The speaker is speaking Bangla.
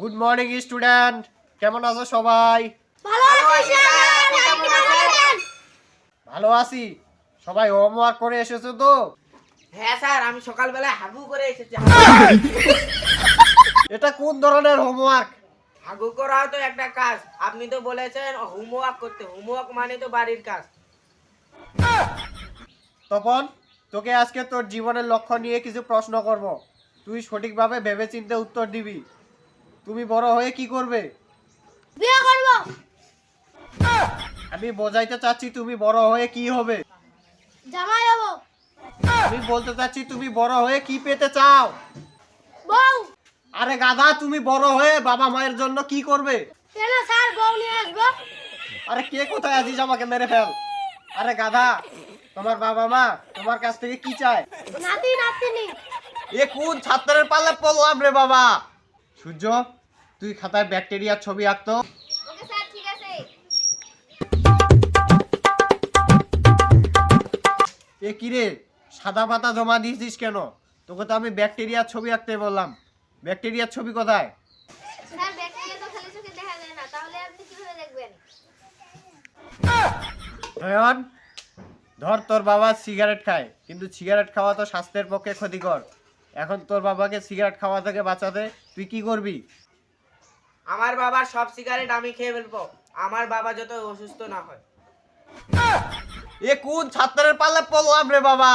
গুড মর্নিং স্টুডেন্ট, কেমন আছো সবাই? ভালো আছি। সবাই হোমওয়ার্ক করে এসেছো তো? হ্যাঁ স্যার, আমি সকালবেলা হাগু করে এসেছি। এটা কোন ধরনের হোমওয়ার্ক? হাগু করাও তো একটা কাজ। আপনি তো বলেছেন হোমওয়ার্ক করতে। হোমওয়ার্ক মানে তো বাড়ির কাজ। তপন, তোকে আজকে তোর জীবনের লক্ষ্য নিয়ে কিছু প্রশ্ন করব। তুই সঠিকভাবে ভেবেচিন্তে উত্তর দিবি। তুমি বড় হয়ে কি করবে? বিয়ে করব। আমি বোঝাইতে চাচ্ছি তুমি বড় হয়ে কি হবে। জামাই হব। আমি বলতে চাচ্ছি তুমি বড় হয়ে কি পেতে চাও। বউ। আরে গাধা, তুমি বড় হয়ে বাবা মায়ের জন্য কি করবে? কেন স্যার, বউ নিয়ে আসবো। আরে কে কোথায় আছিস, আমাকে মেরে ফেল। আরে গাধা, তোমার বাবা মা তোমার কাছ থেকে কি চায়? নাতি নাতনি। এ কোন ছাত্রের পাল্লে পড়লাম রে বাবা। সূর্য, তুই খাতায় ব্যাকটেরিয়ার ছবি আঁকতো। ওকে স্যার, ঠিক আছে। এ কি রে, সাদা পাতা জমা দিয়েছিস কেন? তোকে তো আমি ব্যাকটেরিয়ার ছবি আঁকতে বললাম। ব্যাকটেরিয়ার ছবি কোথায়? স্যার, ব্যাকটেরিয়া তো খালি চোখে দেখা যায় না, তাহলে আপনি কিভাবে দেখবেন? নয়ন, ধর তোর বাবা সিগারেট খায়, কিন্তু সিগারেট খাওয়া তো স্বাস্থ্যের পক্ষে ক্ষতিকর। এখন তোর বাবাকে সিগারেট খাওয়া থেকে বাঁচাতে তুই কি করবি? আমার বাবার সব সিগারেট আমি খেয়ে ফেলবো, আমার বাবা যত অসুস্থ না হয়। এ কোন ছাত্রের পাল্লে পড়লাম রে বাবা।